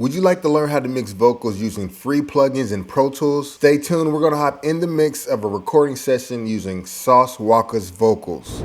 Would you like to learn how to mix vocals using free plugins in Pro Tools? Stay tuned, we're gonna hop in the mix of a recording session using Sauce Walka's vocals.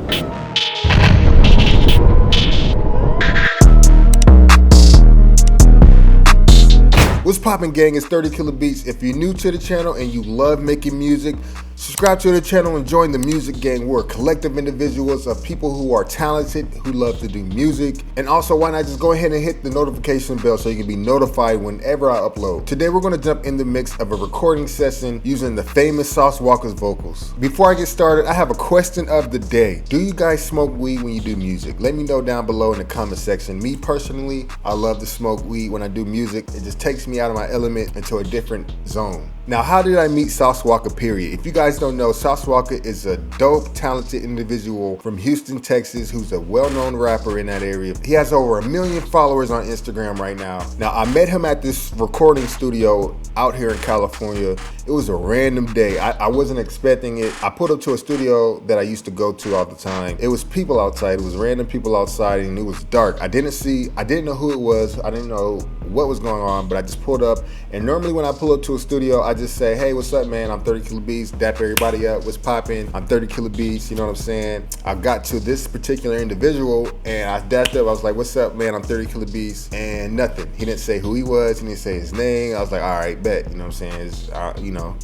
What's poppin', gang? It's 30 Killer Beats. If you're new to the channel and you love making music, subscribe to the channel and join the music gang. We're a collective individuals of people who are talented, who love to do music. And also, why not just go ahead and hit the notification bell so you can be notified whenever I upload. Today, we're gonna jump in the mix of a recording session using the famous Sauce Walka's vocals. Before I get started, I have a question of the day. Do you guys smoke weed when you do music? Let me know down below in the comment section. Me personally, I love to smoke weed when I do music. It just takes me out of my element into a different zone. Now, how did I meet Sauce Walka, period? If you guys don't know, Sauce Walka is a dope, talented individual from Houston, Texas, who's a well-known rapper in that area. He has over 1 million followers on Instagram right now. Now, I met him at this recording studio out here in California. It was a random day. I wasn't expecting it. I pulled up to a studio that I used to go to all the time. It was people outside. It was random people outside, and it was dark. I didn't know who it was. I didn't know what was going on, but I just pulled up. And normally when I pull up to a studio, I just say, hey, what's up, man? I'm 30 Killer Beats. Dap everybody up. What's poppin'? I'm 30 Killer Beats. You know what I'm saying? I got to this particular individual and I dapped up. I was like, what's up, man? I'm 30 Killer Beats. And nothing. He didn't say who he was. He didn't say his name. I was like, all right, bet. You know what I'm saying?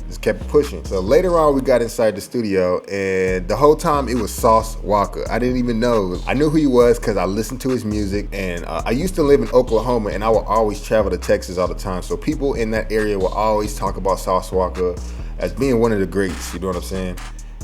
Just kept pushing. So later on, we got inside the studio, and the whole time it was Sauce Walka. I didn't even know. I knew who he was because I listened to his music, and I used to live in Oklahoma, and I would always travel to Texas all the time. So people in that area will always talk about Sauce Walka as being one of the greats, you know what I'm saying?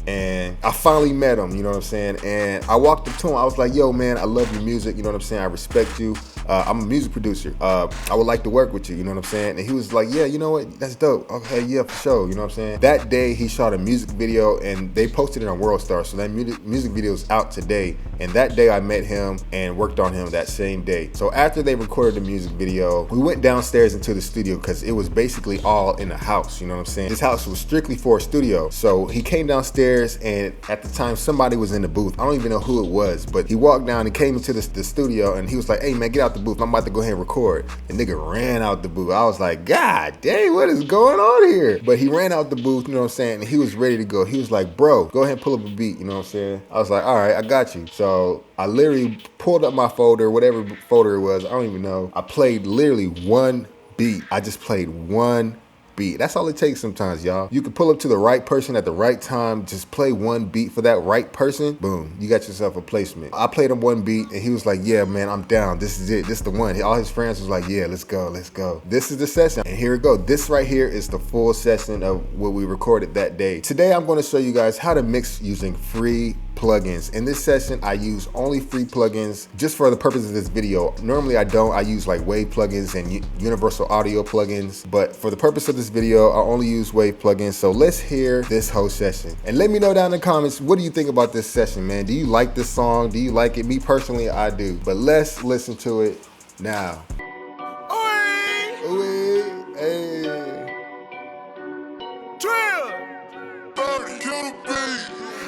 And I finally met him, you know what I'm saying? And I walked up to him, I was like, yo, man, I love your music, you know what I'm saying? I respect you. I'm a music producer. I would like to work with you, you know what I'm saying? And he was like, yeah, you know what? That's dope. Okay, yeah, for sure, you know what I'm saying? That day, he shot a music video, and they posted it on World Star, so that music video is out today. And that day, I met him and worked on him that same day. So after they recorded the music video, we went downstairs into the studio because it was basically all in the house, you know what I'm saying? This house was strictly for a studio. So he came downstairs, and at the time, somebody was in the booth. I don't even know who it was, but he walked down and came into the studio, and he was like, hey, man, get out the booth. I'm about to go ahead and record. The nigga ran out the booth. I was like, God dang, what is going on here? But he ran out the booth, you know what I'm saying? And he was ready to go. He was like, bro, go ahead and pull up a beat, you know what I'm saying? I was like, all right, I got you. So I literally pulled up my folder, whatever folder it was, I don't even know. I played literally one beat. I just played one beat. That's all it takes sometimes, y'all. You can pull up to the right person at the right time, just play one beat for that right person, boom, you got yourself a placement. I played him one beat and he was like, yeah, man, I'm down. This is it. This is the one. All his friends was like, yeah, let's go, let's go. This is the session. And here we go. This right here is the full session of what we recorded that day. Today, I'm going to show you guys how to mix using free plugins. In this session, I use only free plugins just for the purpose of this video. Normally I don't. I use like Wave plugins and universal audio plugins, but for the purpose of this video, I only use Wave plugins. So let's hear this whole session. And let me know down in the comments, what do you think about this session, man? Do you like this song? Do you like it? Me personally, I do. But let's listen to it now.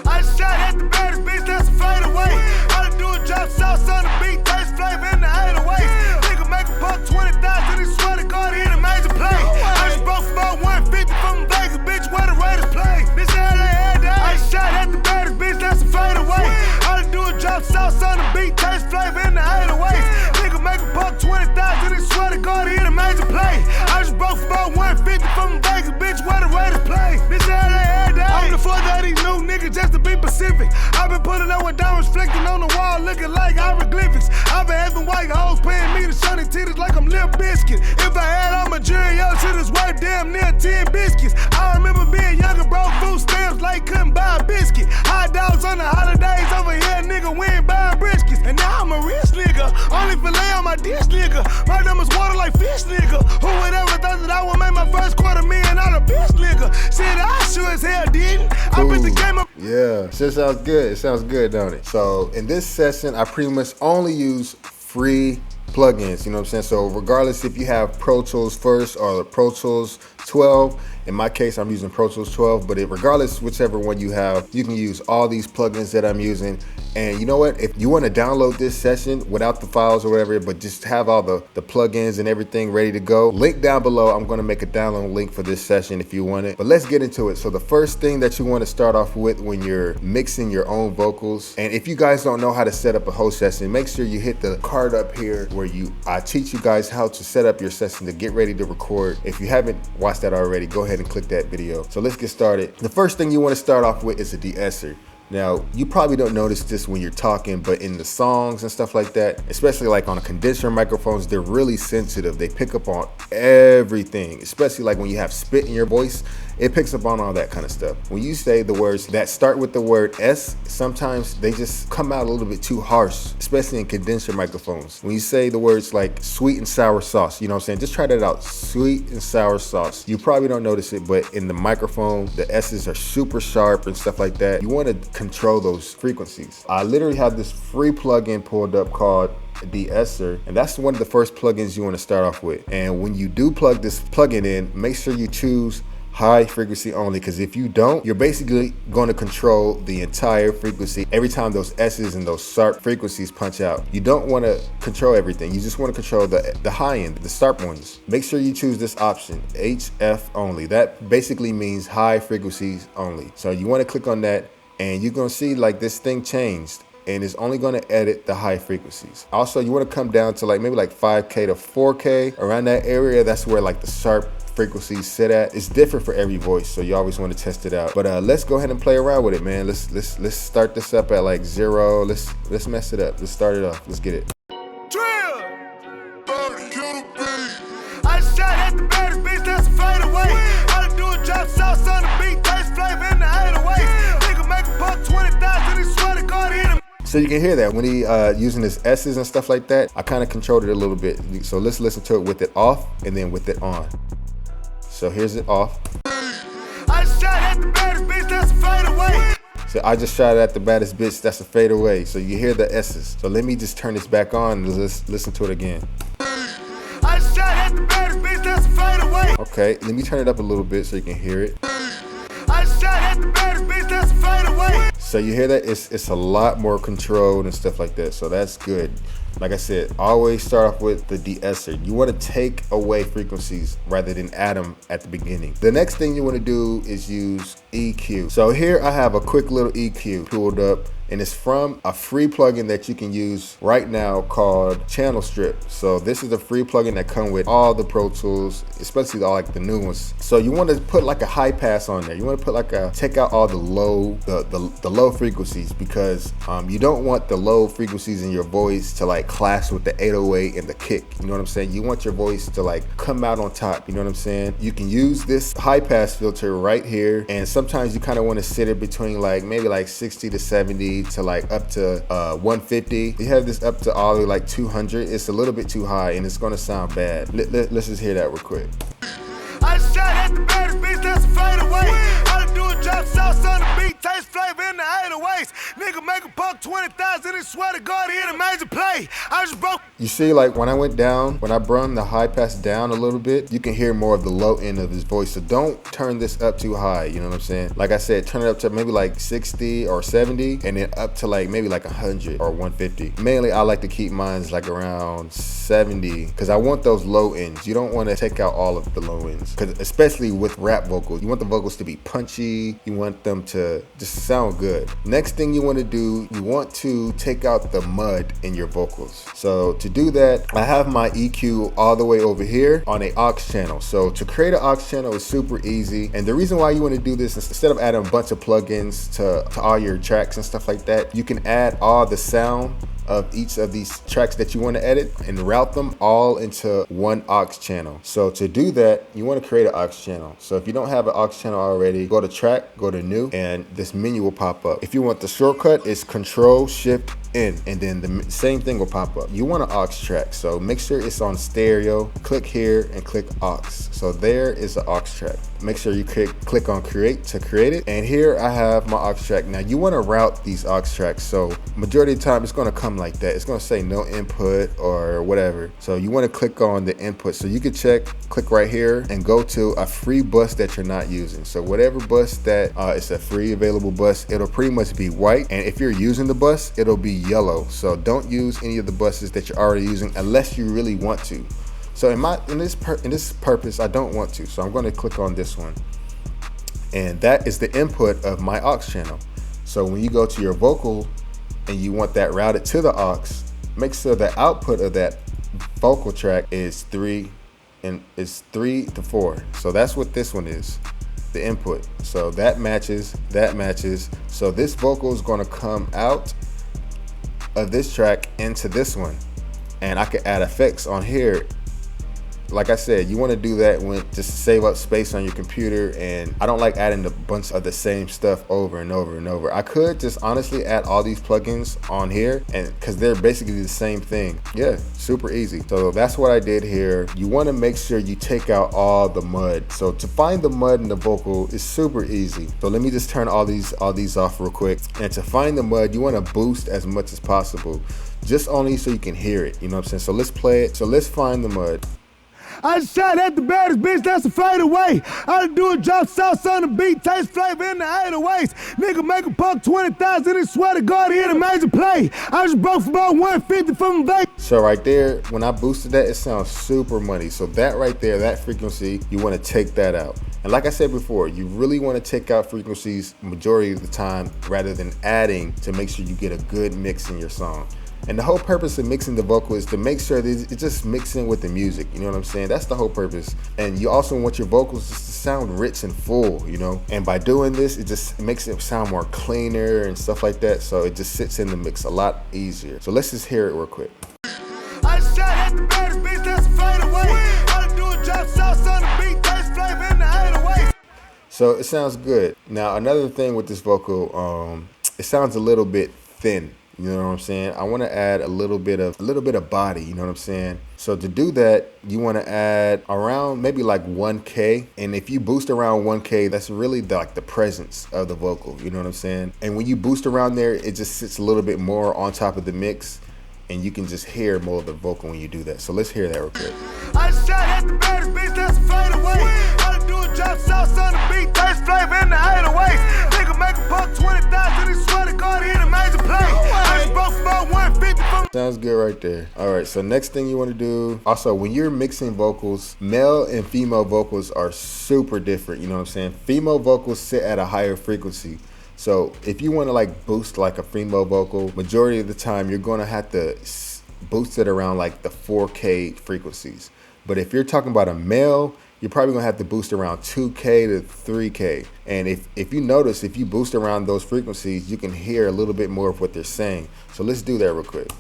I shot at the baddest bitch, that's a fade away. All I do is drop sauce on the beat, taste flavor in the 808. Nigga make a buck 20,000, he swear to God he hit a major play. I just broke about 150 from Vegas, bitch, where the Raiders play. This how they had that. I shot at the baddest bitch, that's a fade away. All I do is drop sauce on the beat, taste flavor in the 808. Nigga make a buck 20,000, he swear to God he hit a major play. I just broke about 150 from Vegas, bitch, where the Raiders play. This how they had that. I'm the fuck that these new niggas just to be Pacific. I've been putting up with diamonds reflecting on the wall, looking like hieroglyphics. I've been having white hoes paying me to show their titties like I'm Lil Biscuit. If I had all my jewelry, yo, shit is worth damn near 10 biscuits. I remember being young and broke food stamps like couldn't buy a biscuit. Hot dogs on the holidays over here, nigga, we ain't buying briskets. And now I'm a rich nigga, only filet on my dish, nigga. My numbers water like fish, nigga. Who would ever thought that I would make my first $250,000 out of bitch, nigga? Shit, I sure as hell didn't. I bet the game up. Yeah, shit sounds good. It sounds good, don't it? So in this session, I pretty much only use free plugins, you know what I'm saying? So regardless if you have Pro Tools first or the Pro Tools 12, in my case, I'm using Pro Tools 12, but regardless, whichever one you have, you can use all these plugins that I'm using. And you know what? If you want to download this session without the files or whatever, but just have all the plugins and everything ready to go, link down below. I'm going to make a download link for this session if you want it. But let's get into it. So the first thing that you want to start off with when you're mixing your own vocals, and if you guys don't know how to set up a whole session, make sure you hit the card up here where I teach you guys how to set up your session to get ready to record. If you haven't watched that already, go ahead and click that video. So let's get started. The first thing you want to start off with is a de-esser. Now, you probably don't notice this when you're talking, but in the songs and stuff like that, especially like on a condenser microphones, they're really sensitive. They pick up on everything, especially like when you have spit in your voice, it picks up on all that kind of stuff. When you say the words that start with the word S, sometimes they just come out a little bit too harsh, especially in condenser microphones. When you say the words like sweet and sour sauce, you know what I'm saying? Just try that out, sweet and sour sauce. You probably don't notice it, but in the microphone, the S's are super sharp and stuff like that. You want to control those frequencies. I literally have this free plugin pulled up called De-esser, and that's one of the first plugins you want to start off with. And when you do plug this plugin in, make sure you choose high frequency only, because if you don't, you're basically going to control the entire frequency every time those S's and those sharp frequencies punch out. You don't want to control everything. You just want to control the high end, the sharp ones. Make sure you choose this option, HF only. That basically means high frequencies only. So you want to click on that, and you're going to see like this thing changed, and it's only going to edit the high frequencies. Also, you want to come down to like maybe like 5K to 4K, around that area. That's where like the sharp frequencies sit at. It's different for every voice, so you always want to test it out. But let's go ahead and play around with it, man. Let's start this up at like 0. Let's mess it up. Let's start it off. Let's get it. Drill. I shot at the baddest bitch, that's a fadeaway. All I do is drop sauce on the beat, taste flavor in the 808s. Nigga make a buck 20,000, he swear to God, hit him. So you can hear that when he using his S's and stuff like that. I kind of controlled it a little bit. So let's listen to it with it off and then with it on. So here's it off. I shot at the baddest bitch, that's a fadeaway. So I just shot at the baddest bitch, that's a fadeaway. So you hear the S's. So let me just turn this back on and let's listen to it again. I shot at the baddest bitch, that's a fadeaway. Okay, let me turn it up a little bit so you can hear it. I shot at the baddest bitch, that's a fadeaway. So you hear that? It's a lot more controlled and stuff like that. So that's good. Like I said, always start off with the de-esser. You want to take away frequencies rather than add them at the beginning. The next thing you want to do is use EQ. So here I have a quick little EQ pulled up, and it's from a free plugin that you can use right now called Channel Strip. So this is a free plugin that comes with all the Pro Tools, especially all like the new ones. So you want to put like a high pass on there. You want to put like take out all the low frequencies, because you don't want the low frequencies in your voice to like clash with the 808 and the kick. You know what I'm saying? You want your voice to like come out on top. You know what I'm saying? You can use this high pass filter right here, and sometimes you kind of want to sit it between like maybe like 60 to 70 to like up to 150. You have this up to all the way like 200. It's a little bit too high and it's gonna sound bad. Let's just hear that real quick. I shot at the baddest bitch, that's a fadeaway. All I do is drop sauce on the beat, taste flavor in the 808s. Nigga make a buck 20,000, he swear to God, he hit a major play. I just broke. You see, like when I went down, when I brought the high pass down a little bit, you can hear more of the low end of his voice. So don't turn this up too high, you know what I'm saying? Like I said, turn it up to maybe like 60 or 70, and then up to like maybe like 100 or 150. Mainly, I like to keep mine like around 70, because I want those low ends. You don't want to take out all of the low ends, because especially with rap vocals, you want the vocals to be punchy. You want them to just sound good. Next thing you want to do, you want to take out the mud in your vocals. So to do that, I have my EQ all the way over here on a aux channel. So to create an aux channel is super easy. And the reason why you want to do this is instead of adding a bunch of plugins to all your tracks and stuff like that, you can add all the sound of each of these tracks that you want to edit and route them all into one aux channel. So to do that, you want to create an aux channel. So if you don't have an aux channel already, go to track, go to new, and this menu will pop up. If you want the shortcut, it's Control Shift in, and then the same thing will pop up. You want an aux track, so make sure it's on stereo. Click here and click aux. So there is the aux track. Make sure you click on create to create it, and here I have my aux track. Now you want to route these aux tracks, so majority of the time it's going to come like that. It's going to say no input or whatever, so you want to click on the input. So you can click right here and go to a free bus that you're not using. So whatever bus that it's a free available bus, it'll pretty much be white, and if you're using the bus, it'll be yellow. So don't use any of the buses that you're already using unless you really want to. So in this purpose, I don't want to. So I'm going to click on this one, and that is the input of my aux channel. So when you go to your vocal and you want that routed to the aux, make sure the output of that vocal track is 3 to 4. So that's what this one is, the input. So that matches. So this vocal is going to come out of this track into this one, and I can add effects on here. Like I said, you want to do that when just to save up space on your computer, and I don't like adding a bunch of the same stuff over and over and over. I could just honestly add all these plugins on here, and because they're basically the same thing. Yeah, super easy. So that's what I did here. You want to make sure you take out all the mud. So to find the mud in the vocal is super easy. So let me just turn all these off real quick. And to find the mud, you want to boost as much as possible, just only so you can hear it. You know what I'm saying? So let's play it. So let's find the mud. I just shot at the baddest bitch, that's a fadeaway. I do a drop sauce on the beat, taste flavor in the 808s. Nigga make a buck 20,000 and swear to God he hit a major play. I just broke for about 150 from Vegas. So right there, when I boosted that, it sounds super money. So that right there, that frequency, you want to take that out. And like I said before, you really want to take out frequencies majority of the time rather than adding, to make sure you get a good mix in your song. And the whole purpose of mixing the vocal is to make sure that it's just mixing with the music. You know what I'm saying? That's the whole purpose. And you also want your vocals just to sound rich and full, you know? And by doing this, it just makes it sound more cleaner and stuff like that. So it just sits in the mix a lot easier. So let's just hear it real quick. I just shot at the baddest bitch, that's a fadeaway. I do a drop sauce on the beat, taste flavor in the 808s. So it sounds good. Now, another thing with this vocal, it sounds a little bit thin. You know what I'm saying? I want to add a little bit of body, you know what I'm saying? So to do that, you want to add around maybe like 1K. And if you boost around 1K, that's really like the presence of the vocal, you know what I'm saying? And when you boost around there, it just sits a little bit more on top of the mix, and you can just hear more of the vocal when you do that. So let's hear that real quick. I just shot at the baddest bitch, that's a fadeaway. I do a drop sauce on the beat, taste flavor in the 808s. Nigga make a buck 20,000 and swear to God he hit a major play. I just broke for about 150 from. Sounds good right there. All right, so next thing you want to do, also when you're mixing vocals, male and female vocals are super different, you know what I'm saying? Female vocals sit at a higher frequency. So if you want to like boost like a female vocal, majority of the time you're going to have to boost it around like the 4K frequencies. But if you're talking about a male, you're probably going to have to boost around 2K to 3K. And if you notice, if you boost around those frequencies, you can hear a little bit more of what they're saying. So let's do that real quick.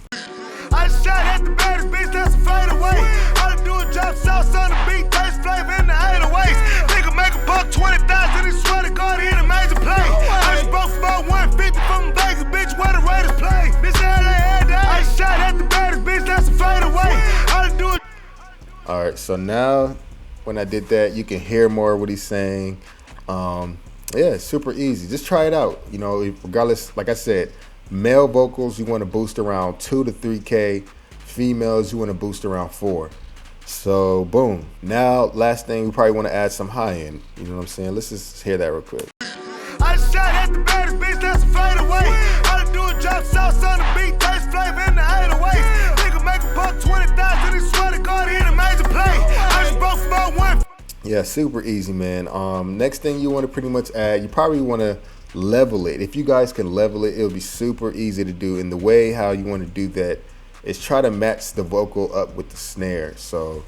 I just shot at the baddest bitch, that's a fadeaway. I do a drop sauce on the beat, taste flavor in the 808s. Nigga make a buck 20,000 and swear to God he hit a major play. I just broke for about 150 from Vegas, bitch, where the Raiders play. This LA day. I just shot at the baddest bitch, that's a fadeaway. I do it. All right, so now when I did that, you can hear more of what he's saying. Yeah, it's super easy. Just try it out. You know, regardless, like I said, male vocals, you want to boost around 2 to 3K. Females, you want to boost around 4. So, boom. Now, last thing, we probably want to add some high end. You know what I'm saying? Let's just hear that real quick. I just shot at the baddest bitch, that's a fadeaway. I do a drop sauce on the beat, taste flavor in the 808s. Nigga make a buck 20,000 and swear to God he hit a major play. I just broke for about 1. Yeah, super easy, man. Next thing you want to pretty much add, you probably want to level it. If you guys can level it, it'll be super easy to do. And the way how you want to do that is try to match the vocal up with the snare. So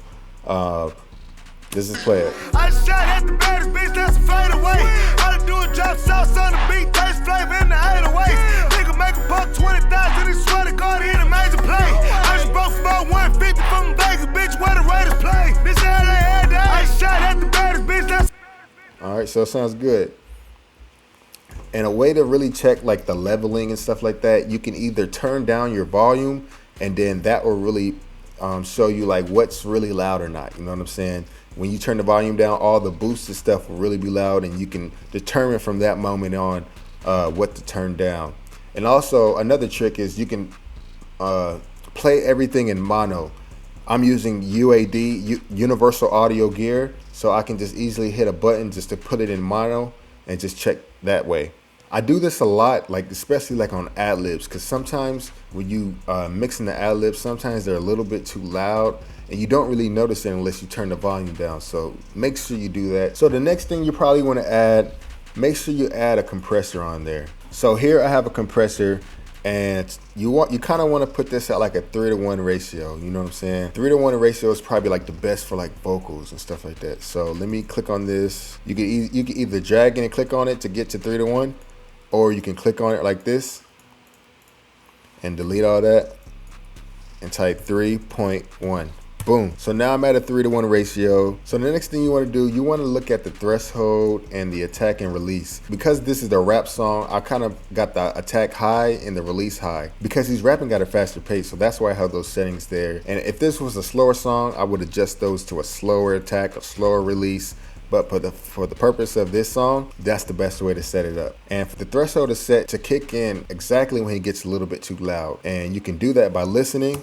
this is play it. I just shot at the baddest bitch, that's a fadeaway. I do a drop sauce on the beat, taste flavor in the 808s. Nigga make a buck 20,000 and swear to God he hit a major play. I just broke for about 150 from Vegas, bitch, where the Raiders play. This LA day. I just shot at the baddest bitch, that's. All right, so it sounds good. And a way to really check like the leveling and stuff like that, you can either turn down your volume, and then that will really show you like what's really loud or not. You know what I'm saying? When you turn the volume down, all the boosted stuff will really be loud, and you can determine from that moment on what to turn down. And also another trick is you can play everything in mono. I'm using UAD, Universal Audio Gear, so I can just easily hit a button just to put it in mono and just check that way. I do this a lot, like especially like on ad-libs, because sometimes when you mixing the ad-libs, sometimes they're a little bit too loud, and you don't really notice it unless you turn the volume down. So make sure you do that. So the next thing you probably want to add, make sure you add a compressor on there. So here I have a compressor, and you kind of want to put this at like a 3-to-1 ratio. You know what I'm saying? 3-to-1 ratio is probably like the best for like vocals and stuff like that. So let me click on this. You can either drag in and click on it to get to 3-to-1, or you can click on it like this and delete all that and type 3.1. Boom. So now I'm at a 3-to-1 ratio. So the next thing you want to do, you want to look at the threshold and the attack and release. Because this is a rap song, I kind of got the attack high and the release high, because he's rapping at a faster pace. So that's why I have those settings there. And if this was a slower song, I would adjust those to a slower attack, a slower release. But for the purpose of this song, that's the best way to set it up. And for the threshold is set to kick in exactly when he gets a little bit too loud. And you can do that by listening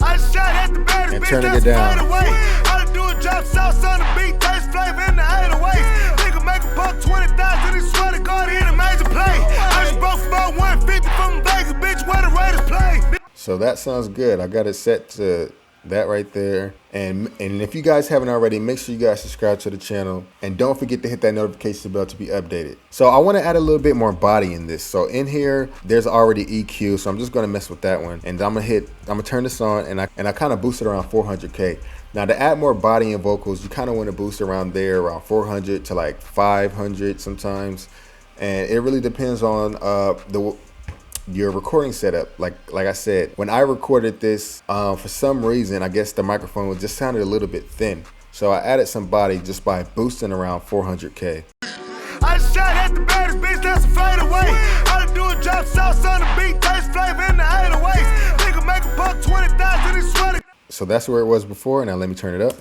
and turning it down. All I do is drop sauce on the beat, taste flavor in the 808s. Nigga make a buck 20,000, he swear to God he in a major play. I just broke about 150 from Vegas, bitch, where the Raiders play. So that sounds good. I got it set to that right there. And if you guys haven't already, make sure you guys subscribe to the channel, and don't forget to hit that notification bell to be updated. So I want to add a little bit more body in this. So in here there's already EQ, so I'm just going to mess with that one, and I'm gonna turn this on, and I kind of boost it around 400k. Now to add more body in vocals, you kind of want to boost around there, around 400 to like 500 sometimes, and it really depends on your recording setup. Like I said, when I recorded this, for some reason, I guess the microphone just sounded a little bit thin. So I added some body just by boosting around 400k. I just shot at the baddest bitch, that's a fade away. All I do is drop sauce on the beat, taste flavor in the 808s. Nigga make a buck 20,000, he swear to. So that's where it was before. Now let me turn it up.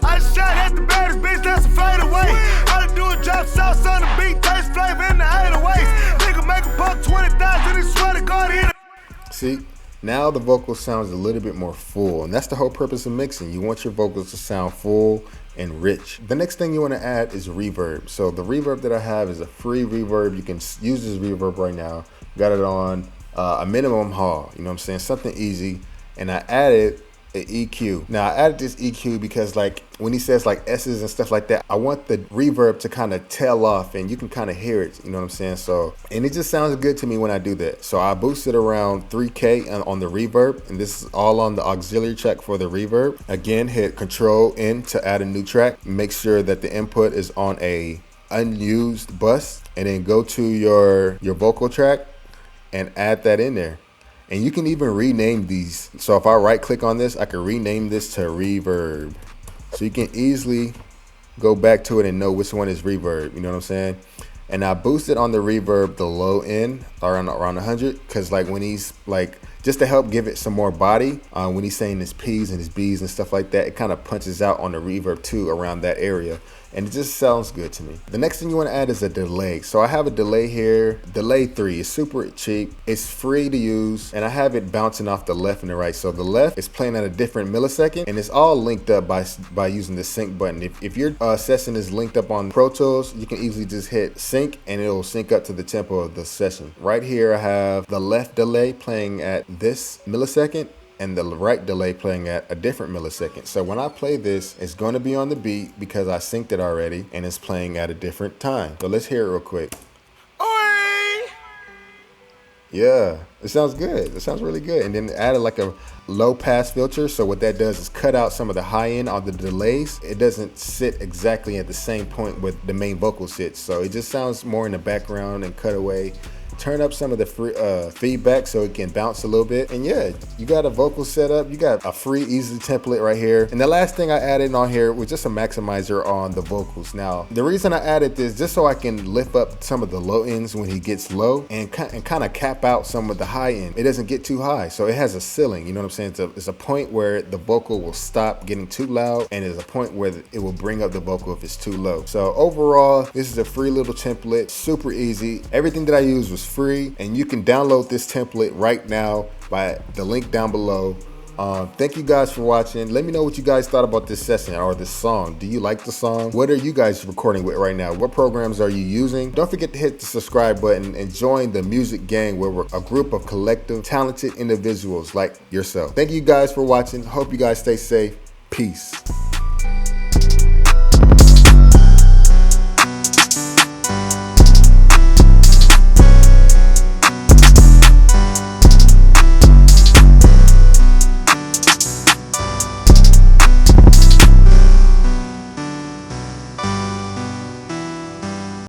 I just shot at the baddest bitch, that's a fade away. All I do is drop sauce on the beat, taste flavor in the 808s. Nigga make a buck 20,000, he swear to God he. See, now the vocal sounds a little bit more full, and that's the whole purpose of mixing. You want your vocals to sound full and rich. The next thing you want to add is reverb. So the reverb that I have is a free reverb. You can use this reverb right now. Got it on a minimum haul, you know what I'm saying, something easy. And I added an EQ. Now I added this EQ because like when he says like S's and stuff like that, I want the reverb to kind of tail off, and you can kind of hear it, you know what I'm saying? So, and it just sounds good to me when I do that. So I boosted around 3K on the reverb, and this is all on the auxiliary track for the reverb. Again, hit Control N to add a new track. Make sure that the input is on a unused bus, and then go to your vocal track and add that in there. And you can even rename these. So if I right click on this, I can rename this to reverb. So you can easily go back to it and know which one is reverb, you know what I'm saying? And I boosted on the reverb the low end around 100, because like when he's like, just to help give it some more body, when he's saying his P's and his B's and stuff like that, it kind of punches out on the reverb too around that area. And it just sounds good to me. The next thing you want to add is a delay. So I have a delay here, delay 3. It's super cheap, it's free to use, and I have it bouncing off the left and the right. So the left is playing at a different millisecond, and it's all linked up by using the sync button. If your session is linked up on Pro Tools, you can easily just hit sync and it'll sync up to the tempo of the session. Right here I have the left delay playing at this millisecond, and the right delay playing at a different millisecond. So when I play this, it's going to be on the beat because I synced it already, and it's playing at a different time. So let's hear it real quick. Oi! Yeah, it sounds good. It sounds really good. And then added like a low pass filter. So what that does is cut out some of the high end on the delays. It doesn't sit exactly at the same point with the main vocal sits. So it just sounds more in the background and cut away. turn up some of the feedback so it can bounce a little bit. And yeah, you got a vocal setup. You got a free easy template right here. And the last thing I added on here was just a maximizer on the vocals. Now, the reason I added this just so I can lift up some of the low ends when he gets low and kind of cap out some of the high end. It doesn't get too high, so it has a ceiling. You know what I'm saying? It's a point where the vocal will stop getting too loud, and there's a point where it will bring up the vocal if it's too low. So overall, this is a free little template, super easy. Everything that I used was free, and you can download this template right now by the link down below. Thank you guys for watching. Let me know what you guys thought about this session or this song. Do you like the song? What are you guys recording with right now? What programs are you using? Don't forget to hit the subscribe button and join the music gang, where we're a group of collective, talented individuals like yourself. Thank you guys for watching. Hope you guys stay safe. Peace.